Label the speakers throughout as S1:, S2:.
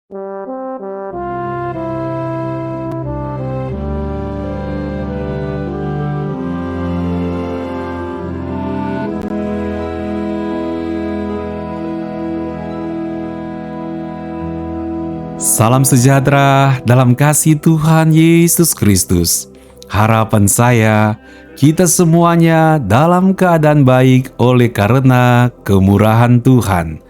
S1: Salam sejahtera dalam kasih Tuhan Yesus Kristus. Harapan saya, kita semuanya dalam keadaan baik oleh karena kemurahan Tuhan.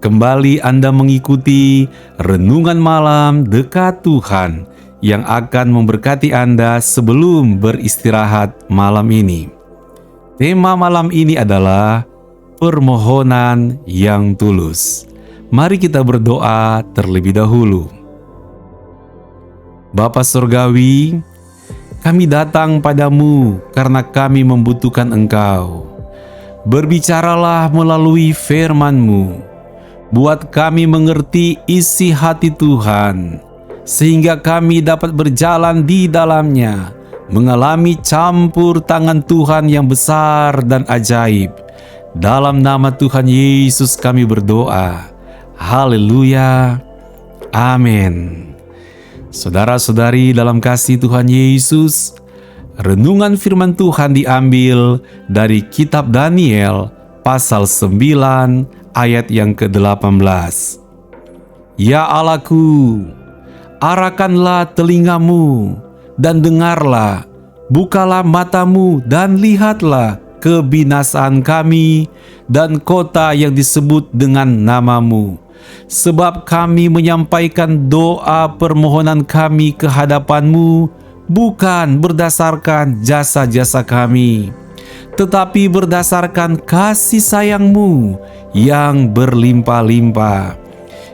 S1: Kembali Anda mengikuti Renungan Malam Dekat Tuhan yang akan memberkati Anda sebelum beristirahat malam ini. Tema malam ini adalah permohonan yang tulus. Mari kita berdoa terlebih dahulu. Bapa Surgawi, kami datang padamu karena kami membutuhkan Engkau. Berbicaralah melalui firman-Mu, buat kami mengerti isi hati Tuhan, sehingga kami dapat berjalan di dalamnya, mengalami campur tangan Tuhan yang besar dan ajaib. Dalam nama Tuhan Yesus kami berdoa. Haleluya, amin. Saudara-saudari dalam kasih Tuhan Yesus, renungan firman Tuhan diambil dari kitab Daniel pasal 9 ayat yang ke-18. Ya Allahku, arahkanlah telingamu dan dengarlah, bukalah matamu dan lihatlah kebinasaan kami dan kota yang disebut dengan nama-Mu. Sebab kami menyampaikan doa permohonan kami ke hadapan-Mu bukan berdasarkan jasa-jasa kami, tetapi berdasarkan kasih sayang-Mu yang berlimpah-limpah.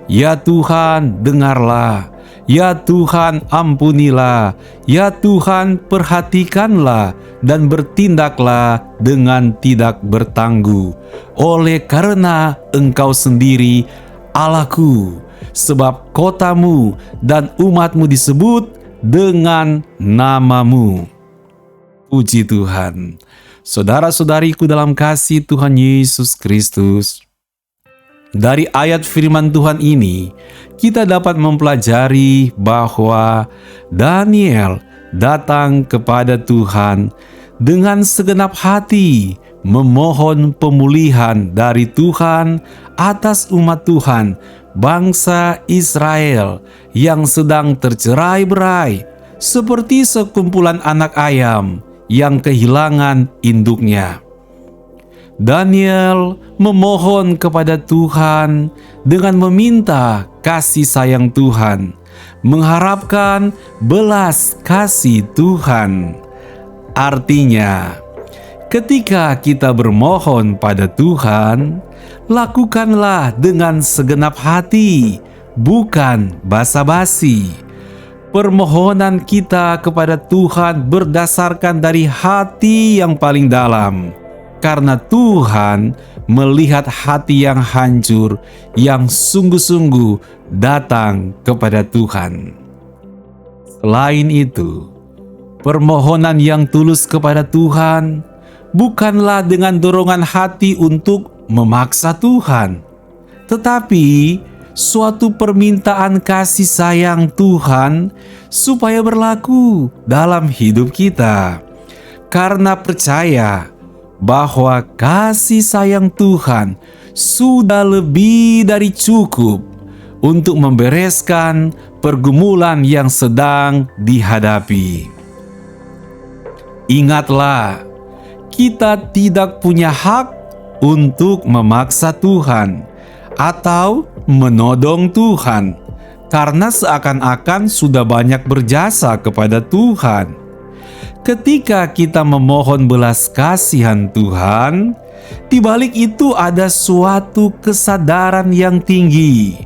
S1: Ya Tuhan, dengarlah. Ya Tuhan, ampunilah. Ya Tuhan, perhatikanlah dan bertindaklah dengan tidak bertangguh. Oleh karena Engkau sendiri Allahku, sebab kotamu dan umatmu disebut dengan nama-Mu. Puji Tuhan. Saudara-saudariku dalam kasih Tuhan Yesus Kristus, dari ayat firman Tuhan ini, kita dapat mempelajari bahwa Daniel datang kepada Tuhan dengan segenap hati, memohon pemulihan dari Tuhan atas umat Tuhan, bangsa Israel yang sedang tercerai-berai, seperti sekumpulan anak ayam yang kehilangan induknya. Daniel memohon kepada Tuhan dengan meminta kasih sayang Tuhan, mengharapkan belas kasih Tuhan. Artinya, ketika kita bermohon pada Tuhan, lakukanlah dengan segenap hati, bukan basa-basi. Permohonan kita kepada Tuhan berdasarkan dari hati yang paling dalam, karena Tuhan melihat hati yang hancur, yang sungguh-sungguh datang kepada Tuhan. Selain itu, permohonan yang tulus kepada Tuhan bukanlah dengan dorongan hati untuk memaksa Tuhan, tetapi suatu permintaan kasih sayang Tuhan supaya berlaku dalam hidup kita, karena percaya bahwa kasih sayang Tuhan sudah lebih dari cukup untuk membereskan pergumulan yang sedang dihadapi. Ingatlah, kita tidak punya hak untuk memaksa Tuhan atau menodong Tuhan, karena seakan-akan sudah banyak berjasa kepada Tuhan. Ketika kita memohon belas kasihan Tuhan, di balik itu ada suatu kesadaran yang tinggi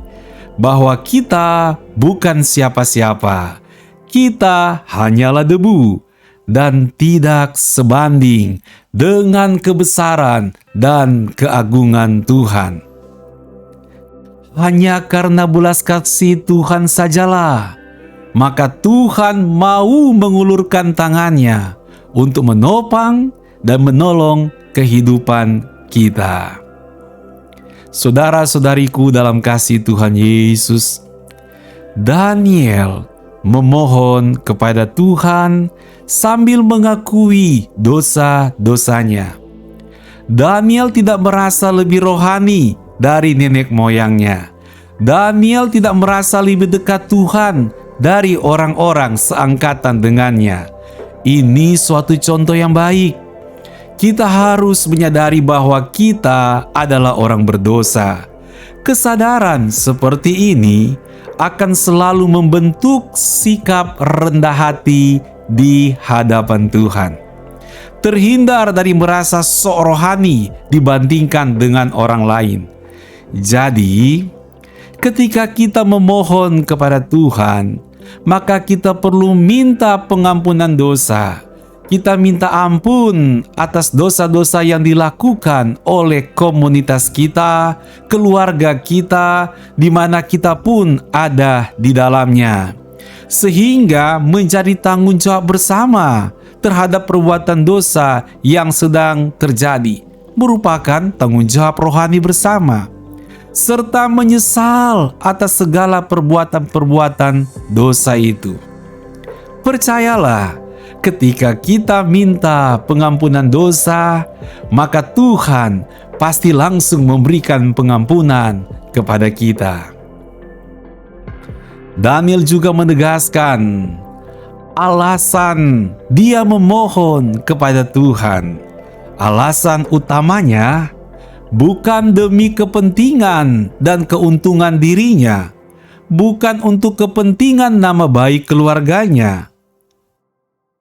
S1: bahwa kita bukan siapa-siapa. Kita hanyalah debu dan tidak sebanding dengan kebesaran dan keagungan Tuhan. Hanya karena belas kasih Tuhan sajalah, maka Tuhan mau mengulurkan tangannya untuk menopang dan menolong kehidupan kita. Saudara-saudariku dalam kasih Tuhan Yesus, Daniel memohon kepada Tuhan sambil mengakui dosa-dosanya. Daniel tidak merasa lebih rohani dari nenek moyangnya. Daniel tidak merasa lebih dekat Tuhan dari orang-orang seangkatan dengannya. Ini suatu contoh yang baik. Kita harus menyadari bahwa kita adalah orang berdosa. Kesadaran seperti ini akan selalu membentuk sikap rendah hati di hadapan Tuhan. Terhindar dari merasa sok rohani dibandingkan dengan orang lain. Jadi, ketika kita memohon kepada Tuhan, maka kita perlu minta pengampunan dosa. Kita minta ampun atas dosa-dosa yang dilakukan oleh komunitas kita, keluarga kita, di mana kita pun ada di dalamnya. Sehingga menjadi tanggung jawab bersama terhadap perbuatan dosa yang sedang terjadi, merupakan tanggung jawab rohani bersama, serta menyesal atas segala perbuatan-perbuatan dosa itu. Percayalah, ketika kita minta pengampunan dosa, maka Tuhan pasti langsung memberikan pengampunan kepada kita. Daniel juga menegaskan alasan dia memohon kepada Tuhan. Alasan utamanya bukan demi kepentingan dan keuntungan dirinya, bukan untuk kepentingan nama baik keluarganya,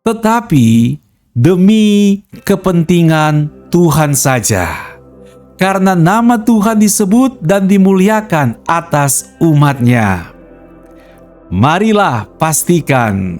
S1: tetapi demi kepentingan Tuhan saja. Karena nama Tuhan disebut dan dimuliakan atas umat-Nya. Marilah pastikan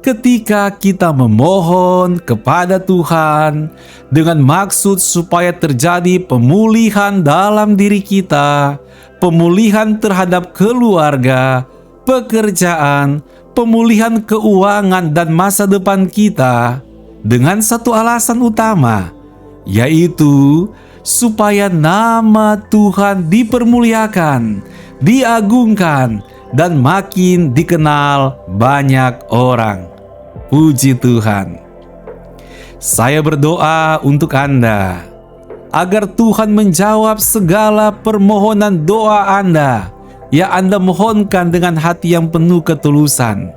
S1: ketika kita memohon kepada Tuhan dengan maksud supaya terjadi pemulihan dalam diri kita, pemulihan terhadap keluarga, pekerjaan, pemulihan keuangan dan masa depan kita, dengan satu alasan utama, yaitu supaya nama Tuhan dipermuliakan, diagungkan, dan makin dikenal banyak orang. Puji Tuhan. Saya berdoa untuk Anda, agar Tuhan menjawab segala permohonan doa Anda yang Anda mohonkan dengan hati yang penuh ketulusan.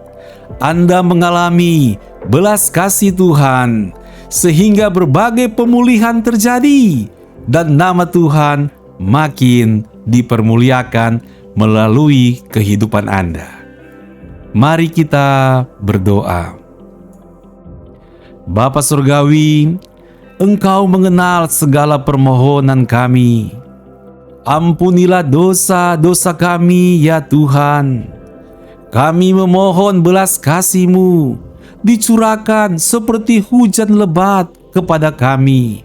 S1: Anda mengalami belas kasih Tuhan, sehingga berbagai pemulihan terjadi, dan nama Tuhan makin dipermuliakan melalui kehidupan Anda. Mari kita berdoa. Bapa Surgawi, Engkau mengenal segala permohonan kami. Ampunilah dosa-dosa kami ya Tuhan. Kami memohon belas kasih-Mu dicurahkan seperti hujan lebat kepada kami.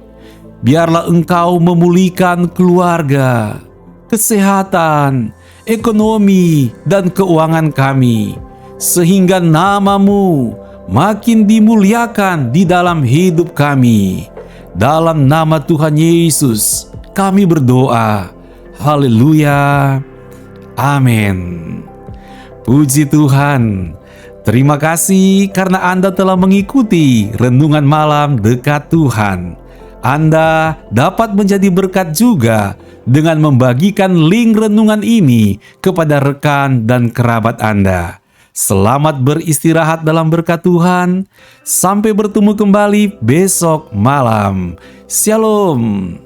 S1: Biarlah Engkau memulihkan keluarga, kesehatan, ekonomi, dan keuangan kami, sehingga nama-Mu makin dimuliakan di dalam hidup kami. Dalam nama Tuhan Yesus kami berdoa. Haleluya. Amin. Puji Tuhan. Terima kasih karena Anda telah mengikuti Renungan Malam Dekat Tuhan. Anda dapat menjadi berkat juga dengan membagikan link renungan ini kepada rekan dan kerabat Anda. Selamat beristirahat dalam berkat Tuhan. Sampai bertemu kembali besok malam. Shalom.